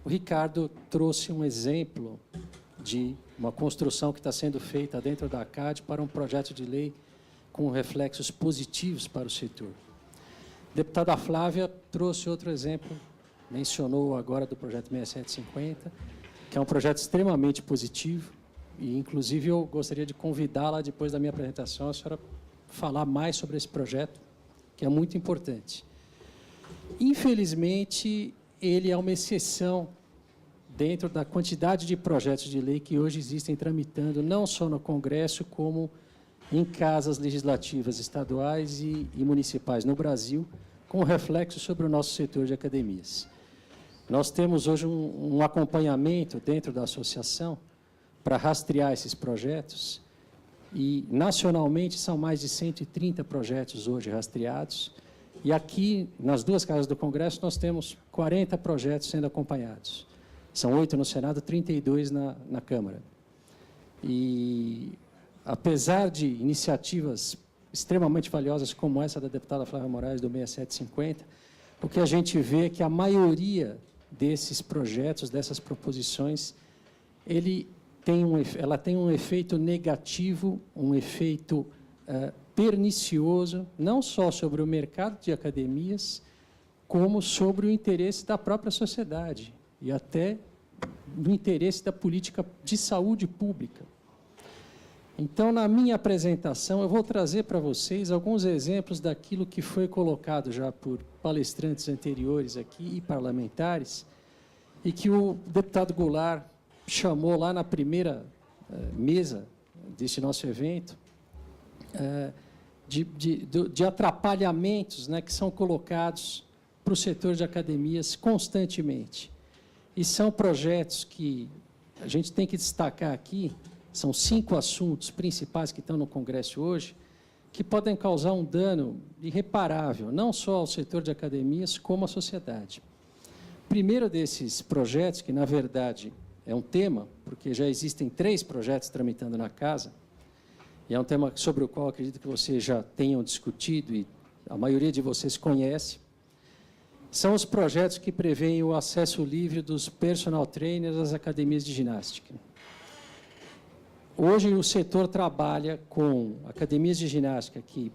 O Ricardo trouxe um exemplo de uma construção que está sendo feita dentro da ACAD para um projeto de lei com reflexos positivos para o setor. A deputada Flávia trouxe outro exemplo, mencionou agora do projeto 6750, que é um projeto extremamente positivo, e, inclusive, eu gostaria de convidá-la, depois da minha apresentação, a senhora falar mais sobre esse projeto, que é muito importante. Infelizmente, ele é uma exceção dentro da quantidade de projetos de lei que hoje existem tramitando, não só no Congresso, como em casas legislativas estaduais e municipais no Brasil, com reflexo sobre o nosso setor de academias. Nós temos hoje um acompanhamento dentro da associação para rastrear esses projetos, e nacionalmente são mais de 130 projetos hoje rastreados, e aqui, nas duas casas do Congresso, nós temos 40 projetos sendo acompanhados. São 8 no Senado, 32 na Câmara. E, apesar de iniciativas extremamente valiosas como essa da deputada Flávia Moraes, do 6750, o que a gente vê é que a maioria desses projetos, dessas proposições, ela tem um efeito negativo, um efeito pernicioso, não só sobre o mercado de academias, como sobre o interesse da própria sociedade e até no interesse da política de saúde pública. Então, na minha apresentação, eu vou trazer para vocês alguns exemplos daquilo que foi colocado já por palestrantes anteriores aqui e parlamentares, e que o deputado Goulart chamou lá na primeira mesa deste nosso evento, de atrapalhamentos, né, que são colocados para o setor de academias constantemente. E são projetos que a gente tem que destacar aqui, são 5 assuntos principais que estão no Congresso hoje, que podem causar um dano irreparável, não só ao setor de academias, como à sociedade. O primeiro desses projetos, que, na verdade, é um tema, porque já existem 3 projetos tramitando na Casa, e é um tema sobre o qual acredito que vocês já tenham discutido, e a maioria de vocês conhece, são os projetos que prevêem o acesso livre dos personal trainers às academias de ginástica. Hoje, o setor trabalha com academias de ginástica que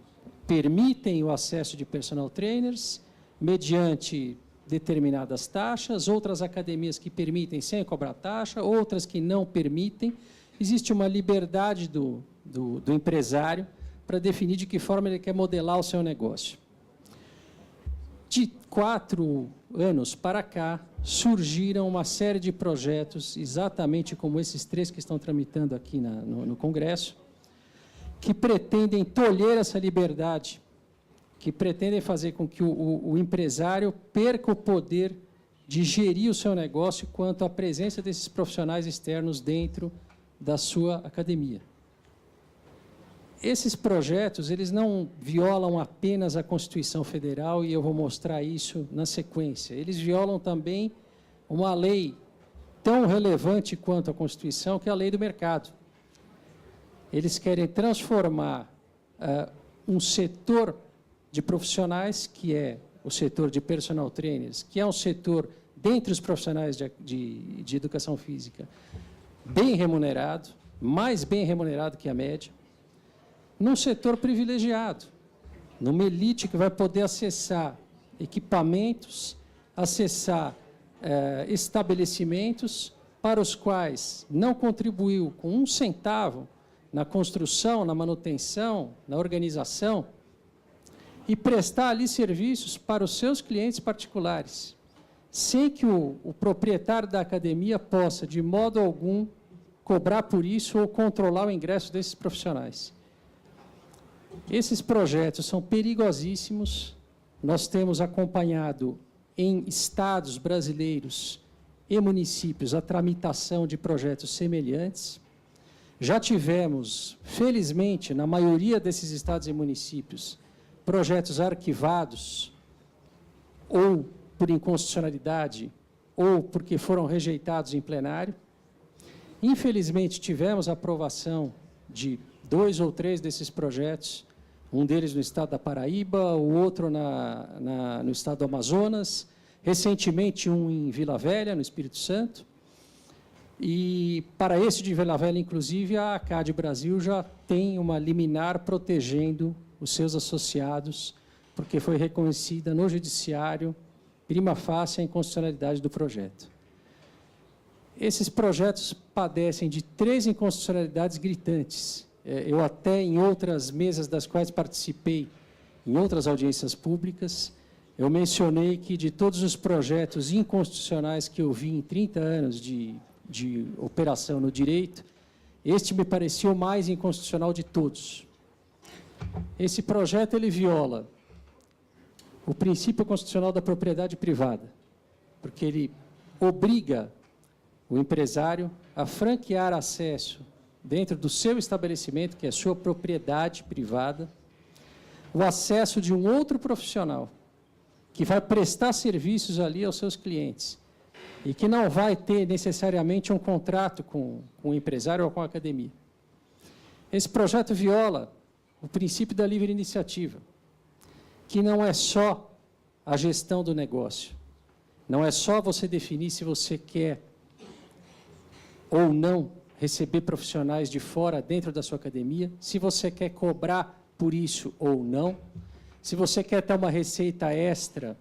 permitem o acesso de personal trainers mediante determinadas taxas, outras academias que permitem sem cobrar taxa, outras que não permitem. Existe uma liberdade do empresário para definir de que forma ele quer modelar o seu negócio. De 4 anos para cá, surgiram uma série de projetos, exatamente como esses 3 que estão tramitando aqui no Congresso, que pretendem tolher essa liberdade, que pretendem fazer com que o empresário perca o poder de gerir o seu negócio quanto à presença desses profissionais externos dentro da sua academia. Esses projetos, eles não violam apenas a Constituição Federal, e eu vou mostrar isso na sequência. Eles violam também uma lei tão relevante quanto a Constituição, que é a lei do mercado. Eles querem transformar um setor de profissionais, que é o setor de personal trainers, que é um setor, dentre os profissionais de educação física, bem remunerado, mais bem remunerado que a média, num setor privilegiado, numa elite que vai poder acessar equipamentos, acessar estabelecimentos para os quais não contribuiu com 1 centavo na construção, na manutenção, na organização, e prestar ali serviços para os seus clientes particulares, sem que o proprietário da academia possa, de modo algum, cobrar por isso ou controlar o ingresso desses profissionais. Esses projetos são perigosíssimos. Nós temos acompanhado em estados brasileiros e municípios a tramitação de projetos semelhantes. Já tivemos, felizmente, na maioria desses estados e municípios, projetos arquivados, ou por inconstitucionalidade, ou porque foram rejeitados em plenário. Infelizmente, tivemos a aprovação de 2 ou 3 desses projetos, um deles no estado da Paraíba, o outro no estado do Amazonas, recentemente um em Vila Velha, no Espírito Santo, e para esse de Vila Velha, inclusive, a ACAD Brasil já tem uma liminar protegendo os seus associados, porque foi reconhecida no judiciário, prima facie, a inconstitucionalidade do projeto. Esses projetos padecem de 3 inconstitucionalidades gritantes. Eu até, em outras mesas das quais participei, em outras audiências públicas, eu mencionei que de todos os projetos inconstitucionais que eu vi em 30 anos de operação no direito, este me pareceu o mais inconstitucional de todos. Esse projeto ele viola o princípio constitucional da propriedade privada, porque ele obriga o empresário a franquear acesso dentro do seu estabelecimento, que é sua propriedade privada, o acesso de um outro profissional que vai prestar serviços ali aos seus clientes e que não vai ter necessariamente um contrato com o empresário ou com a academia. Esse projeto viola o princípio da livre iniciativa, que não é só a gestão do negócio, não é só você definir se você quer ou não receber profissionais de fora dentro da sua academia, se você quer cobrar por isso ou não, se você quer ter uma receita extra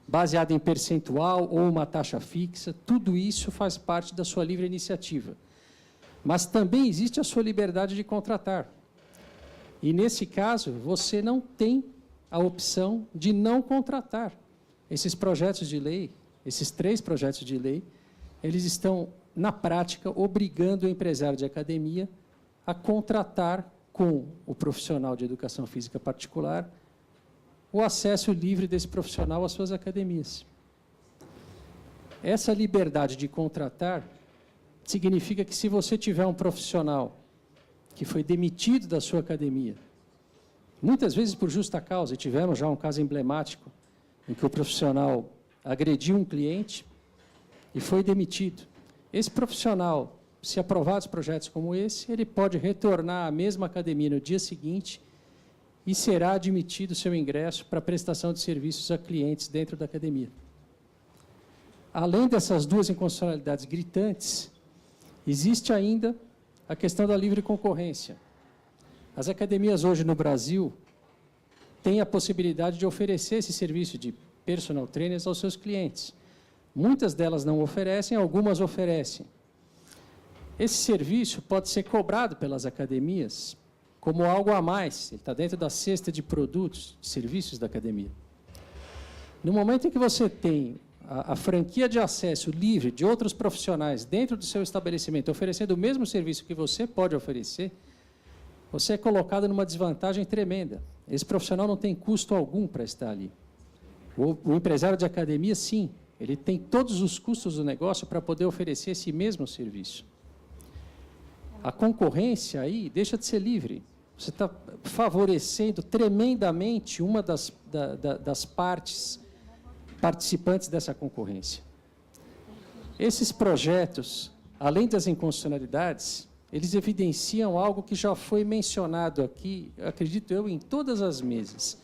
baseada em percentual ou uma taxa fixa, tudo isso faz parte da sua livre iniciativa. Mas também existe a sua liberdade de contratar. E, nesse caso, você não tem a opção de não contratar. Esses projetos de lei, esses 3 projetos de lei, eles estão, na prática, obrigando o empresário de academia a contratar com o profissional de educação física particular o acesso livre desse profissional às suas academias. Essa liberdade de contratar significa que, se você tiver um profissional que foi demitido da sua academia, muitas vezes por justa causa, e tivemos já um caso emblemático em que o profissional agrediu um cliente e foi demitido. Esse profissional, se aprovados projetos como esse, ele pode retornar à mesma academia no dia seguinte e será admitido seu ingresso para prestação de serviços a clientes dentro da academia. Além dessas 2 inconstitucionalidades gritantes, existe ainda a questão da livre concorrência. As academias hoje no Brasil têm a possibilidade de oferecer esse serviço de personal trainers aos seus clientes. Muitas delas não oferecem, algumas oferecem. Esse serviço pode ser cobrado pelas academias como algo a mais, ele está dentro da cesta de produtos, de serviços da academia. No momento em que você tem a franquia de acesso livre de outros profissionais dentro do seu estabelecimento, oferecendo o mesmo serviço que você pode oferecer, você é colocado numa desvantagem tremenda. Esse profissional não tem custo algum para estar ali. O empresário de academia, sim, ele tem todos os custos do negócio para poder oferecer esse mesmo serviço. A concorrência aí deixa de ser livre. Você está favorecendo tremendamente uma das partes participantes dessa concorrência. Esses projetos, além das inconstitucionalidades, eles evidenciam algo que já foi mencionado aqui, acredito eu, em todas as mesas,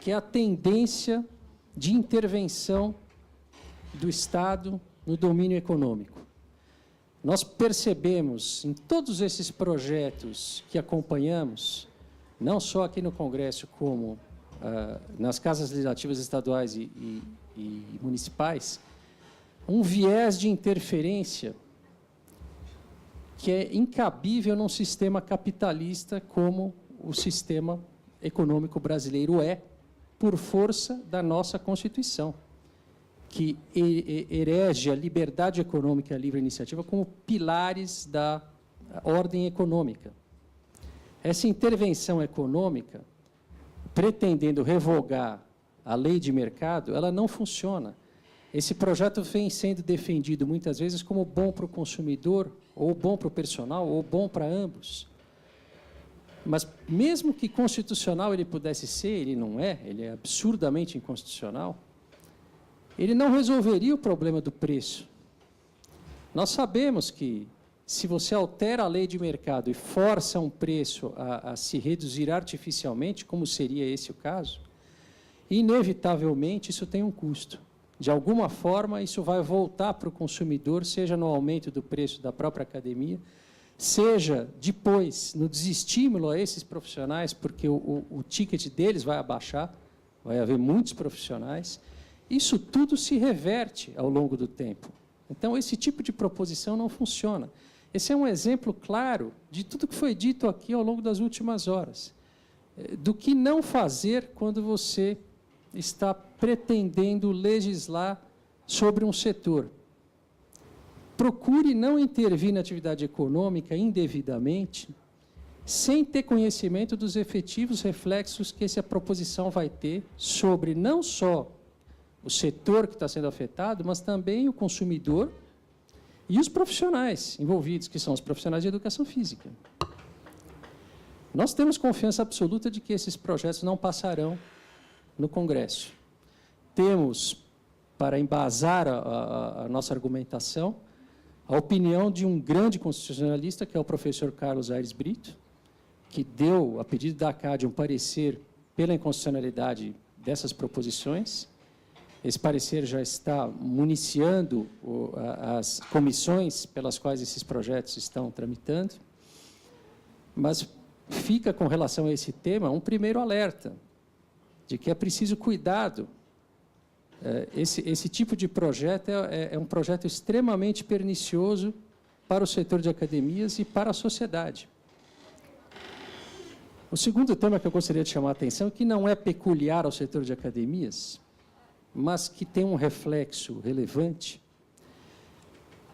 que é a tendência de intervenção do Estado no domínio econômico. Nós percebemos em todos esses projetos que acompanhamos, não só aqui no Congresso, como nas casas legislativas estaduais e municipais, um viés de interferência que é incabível num sistema capitalista como o sistema econômico brasileiro é, por força da nossa Constituição, que erege a liberdade econômica e a livre iniciativa como pilares da ordem econômica. Essa intervenção econômica, pretendendo revogar a lei de mercado, ela não funciona. Esse projeto vem sendo defendido muitas vezes como bom para o consumidor, ou bom para o personal, ou bom para ambos. Mas, mesmo que constitucional ele pudesse ser, ele não é, ele é absurdamente inconstitucional, ele não resolveria o problema do preço. Nós sabemos que, se você altera a lei de mercado e força um preço a se reduzir artificialmente, como seria esse o caso, inevitavelmente isso tem um custo. de alguma forma, isso vai voltar para o consumidor, seja no aumento do preço da própria academia, seja depois no desestímulo a esses profissionais, porque o ticket deles vai abaixar, vai haver muitos profissionais. Isso tudo se reverte ao longo do tempo. Então, esse tipo de proposição não funciona. Esse é um exemplo claro de tudo que foi dito aqui ao longo das últimas horas, do que não fazer quando você está pretendendo legislar sobre um setor. Procure não intervir na atividade econômica indevidamente, sem ter conhecimento dos efetivos reflexos que essa proposição vai ter sobre não só o setor que está sendo afetado, mas também o consumidor e os profissionais envolvidos, que são os profissionais de educação física. Nós temos confiança absoluta de que esses projetos não passarão no Congresso. Temos, para embasar a nossa argumentação, a opinião de um grande constitucionalista, que é o professor Carlos Aires Brito, que deu, a pedido da CAD, um parecer pela inconstitucionalidade dessas proposições. Esse parecer já está municiando as comissões pelas quais esses projetos estão tramitando, mas fica, com relação a esse tema, um primeiro alerta de que é preciso cuidado. Esse tipo de projeto é um projeto extremamente pernicioso para o setor de academias e para a sociedade. O segundo tema que eu gostaria de chamar a atenção, que não é peculiar ao setor de academias, mas que tem um reflexo relevante,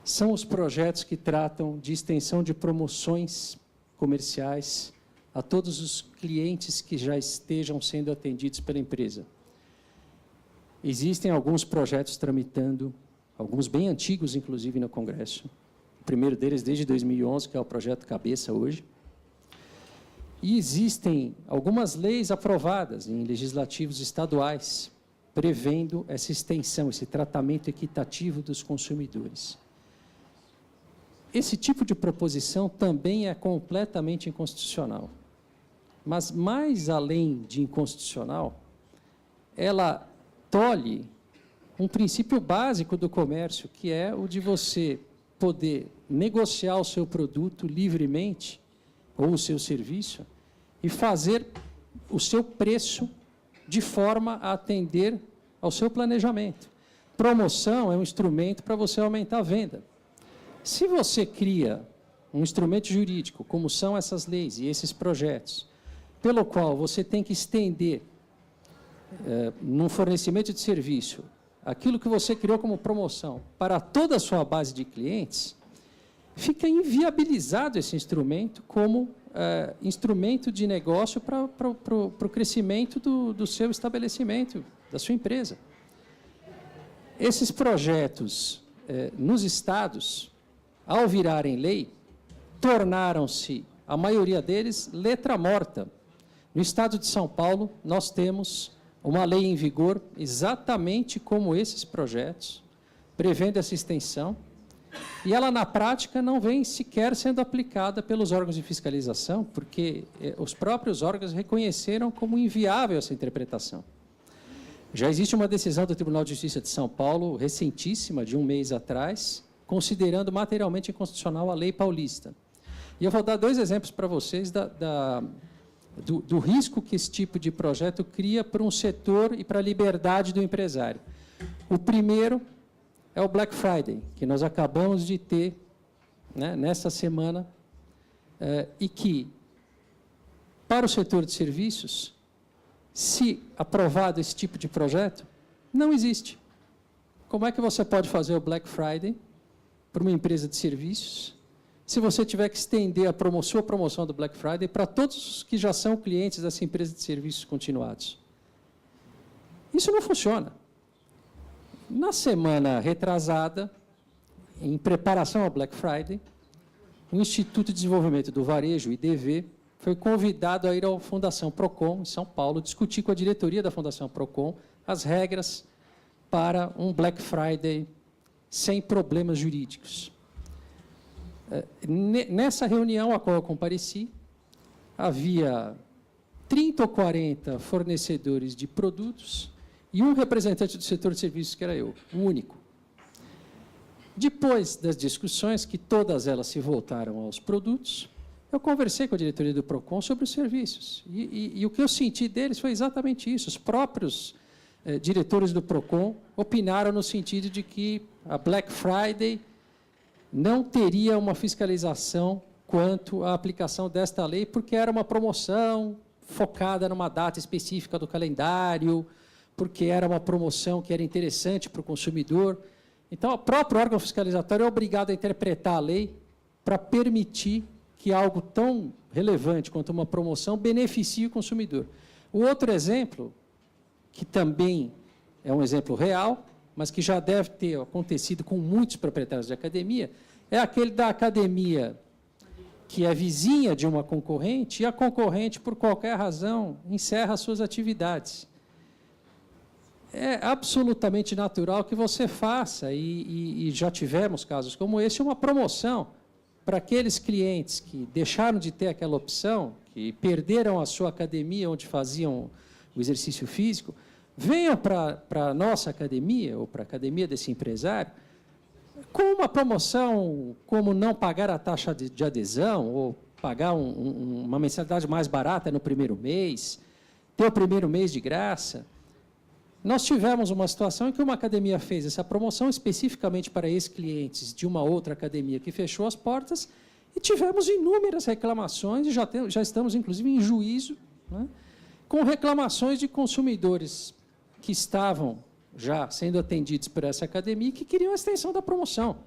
são os projetos que tratam de extensão de promoções comerciais a todos os clientes que já estejam sendo atendidos pela empresa. Existem alguns projetos tramitando, alguns bem antigos, inclusive, no Congresso. O primeiro deles desde 2011, que é o projeto Cabeça hoje. E existem algumas leis aprovadas em legislativos estaduais, prevendo essa extensão, esse tratamento equitativo dos consumidores. Esse tipo de proposição também é completamente inconstitucional. Mas, mais além de inconstitucional, ela tolhe um princípio básico do comércio, que é o de você poder negociar o seu produto livremente, ou o seu serviço, e fazer o seu preço de forma a atender ao seu planejamento. Promoção é um instrumento para você aumentar a venda. Se você cria um instrumento jurídico, como são essas leis e esses projetos, pelo qual você tem que estender, num fornecimento de serviço, aquilo que você criou como promoção para toda a sua base de clientes, fica inviabilizado esse instrumento como instrumento de negócio para o crescimento do seu estabelecimento, da sua empresa. Esses projetos, nos estados, ao virarem lei, tornaram-se, a maioria deles, letra morta. No estado de São Paulo, nós temos uma lei em vigor exatamente como esses projetos, prevendo essa extensão, e ela, na prática, não vem sequer sendo aplicada pelos órgãos de fiscalização, porque os próprios órgãos reconheceram como inviável essa interpretação. Já existe uma decisão do Tribunal de Justiça de São Paulo, recentíssima, de um mês atrás, considerando materialmente inconstitucional a lei paulista. E eu vou dar dois exemplos para vocês do risco que esse tipo de projeto cria para um setor e para a liberdade do empresário. O primeiro é o Black Friday, que nós acabamos de ter, né, nessa semana, e que, para o setor de serviços, se aprovado esse tipo de projeto, não existe. Como é que você pode fazer o Black Friday para uma empresa de serviços, se você tiver que estender a sua promoção do Black Friday para todos os que já são clientes dessa empresa de serviços continuados? Isso não funciona. Na semana retrasada, em preparação ao Black Friday, o Instituto de Desenvolvimento do Varejo, IDV, foi convidado a ir à Fundação Procon, em São Paulo, discutir com a diretoria da Fundação Procon as regras para um Black Friday sem problemas jurídicos. Nessa reunião a qual eu compareci, havia 30 ou 40 fornecedores de produtos e um representante do setor de serviços, que era eu, o único. Depois das discussões, que todas elas se voltaram aos produtos, eu conversei com a diretoria do PROCON sobre os serviços. E o que eu senti deles foi exatamente isso. Os próprios diretores do PROCON opinaram no sentido de que a Black Friday não teria uma fiscalização quanto à aplicação desta lei, porque era uma promoção focada numa data específica do calendário, porque era uma promoção que era interessante para o consumidor. Então, o próprio órgão fiscalizatório é obrigado a interpretar a lei para permitir que algo tão relevante quanto uma promoção beneficie o consumidor. O outro exemplo, que também é um exemplo real, mas que já deve ter acontecido com muitos proprietários de academia, é aquele da academia que é vizinha de uma concorrente e a concorrente, por qualquer razão, encerra suas atividades. É absolutamente natural que você faça, e já tivemos casos como esse, uma promoção para aqueles clientes que deixaram de ter aquela opção, que perderam a sua academia onde faziam o exercício físico, venham para a nossa academia, ou para a academia desse empresário, com uma promoção como não pagar a taxa de adesão, ou pagar uma mensalidade mais barata no primeiro mês, ter o primeiro mês de graça. Nós tivemos uma situação em que uma academia fez essa promoção especificamente para ex-clientes de uma outra academia que fechou as portas, e tivemos inúmeras reclamações, e já estamos, inclusive, em juízo, né, com reclamações de consumidores que estavam já sendo atendidos por essa academia e que queriam a extensão da promoção.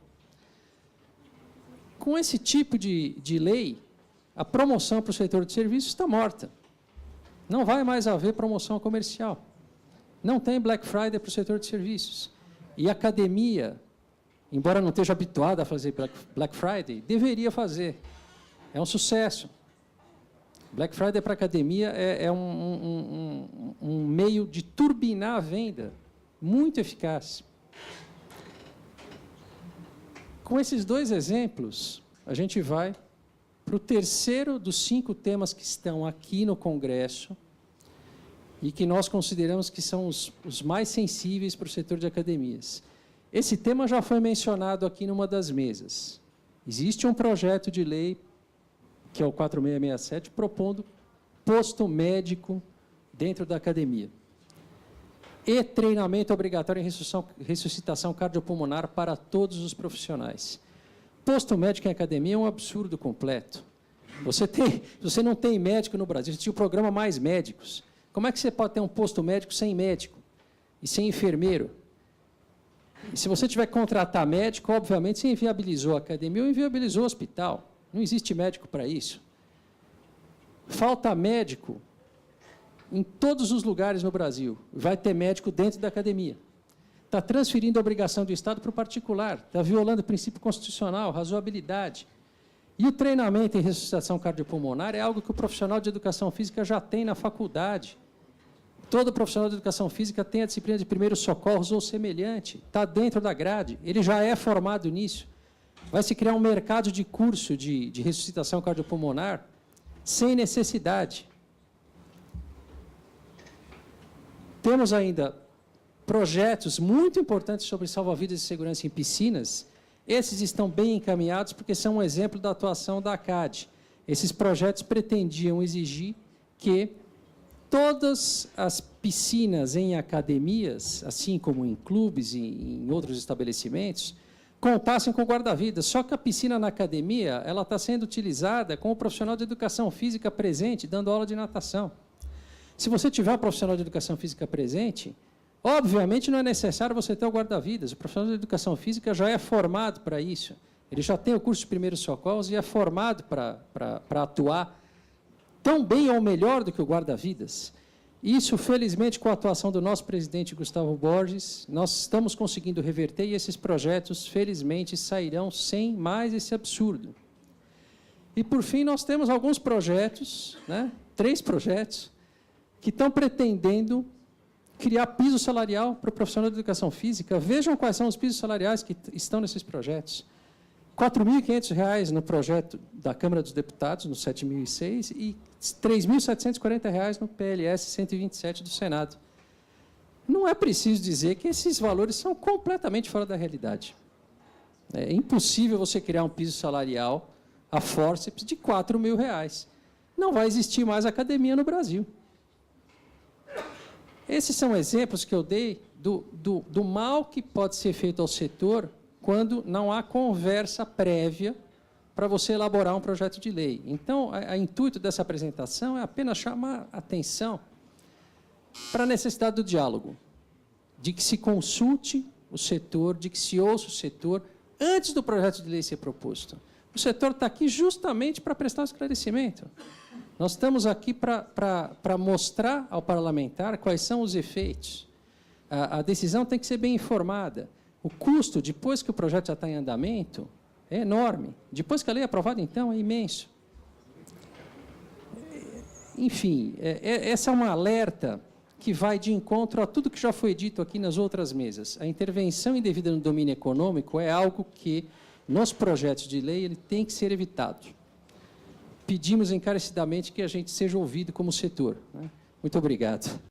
Com esse tipo de lei, a promoção para o setor de serviços está morta. Não vai mais haver promoção comercial. Não tem Black Friday para o setor de serviços. E a academia, embora não esteja habituada a fazer Black Friday, deveria fazer. É um sucesso. Black Friday para a academia é um meio de turbinar a venda, muito eficaz. Com esses dois exemplos, a gente vai para o terceiro dos 5 temas que estão aqui no Congresso e que nós consideramos que são os mais sensíveis para o setor de academias. Esse tema já foi mencionado aqui numa das mesas. Existe um projeto de lei, que é o 4667, propondo posto médico dentro da academia e treinamento obrigatório em ressuscitação cardiopulmonar para todos os profissionais. Posto médico em academia é um absurdo completo. Você não tem médico no Brasil, você tinha o programa Mais Médicos. Como é que você pode ter um posto médico sem médico e sem enfermeiro? E se você tiver que contratar médico, obviamente você inviabilizou a academia ou inviabilizou o hospital. Não existe médico para isso. Falta médico em todos os lugares no Brasil. Vai ter médico dentro da academia. Está transferindo a obrigação do Estado para o particular. Está violando o princípio constitucional, razoabilidade. E o treinamento em ressuscitação cardiopulmonar é algo que o profissional de educação física já tem na faculdade. Todo profissional de educação física tem a disciplina de primeiros socorros ou semelhante. Está dentro da grade. Ele já é formado nisso. Vai se criar um mercado de curso de ressuscitação cardiopulmonar sem necessidade. Temos ainda projetos muito importantes sobre salva-vidas e segurança em piscinas. Esses estão bem encaminhados porque são um exemplo da atuação da ACAD. Esses projetos pretendiam exigir que todas as piscinas em academias, assim como em clubes e em outros estabelecimentos, contassem com guarda-vidas. Só que a piscina na academia ela está sendo utilizada com o profissional de educação física presente, dando aula de natação. Se você tiver um profissional de educação física presente, obviamente não é necessário você ter o guarda-vidas. O profissional de educação física já é formado para isso. Ele já tem o curso de primeiros socorros e é formado para atuar tão bem ou melhor do que o guarda-vidas. Isso, felizmente, com a atuação do nosso presidente Gustavo Borges, nós estamos conseguindo reverter e esses projetos, felizmente, sairão sem mais esse absurdo. E, por fim, nós temos alguns projetos, 3 projetos, que estão pretendendo criar piso salarial para o profissional de educação física. Vejam quais são os pisos salariais que estão nesses projetos. R$ 4.500 no projeto da Câmara dos Deputados, no 7.006, e R$ 3.740 no PLS 127 do Senado. não é preciso dizer que esses valores são completamente fora da realidade. É impossível você criar um piso salarial a fórceps de R$4.000. Não vai existir mais academia no Brasil. Esses são exemplos que eu dei do mal que pode ser feito ao setor quando não há conversa prévia para você elaborar um projeto de lei. Então, o intuito dessa apresentação é apenas chamar a atenção para a necessidade do diálogo, de que se consulte o setor, de que se ouça o setor antes do projeto de lei ser proposto. O setor está aqui justamente para prestar esclarecimento. Nós estamos aqui para mostrar ao parlamentar quais são os efeitos. A decisão tem que ser bem informada. O custo, depois que o projeto já está em andamento, é enorme. Depois que a lei é aprovada, então, é imenso. Enfim, essa é uma alerta que vai de encontro a tudo que já foi dito aqui nas outras mesas. A intervenção indevida no domínio econômico é algo que, nos projetos de lei, ele tem que ser evitado. Pedimos encarecidamente que a gente seja ouvido como setor, né? Muito obrigado.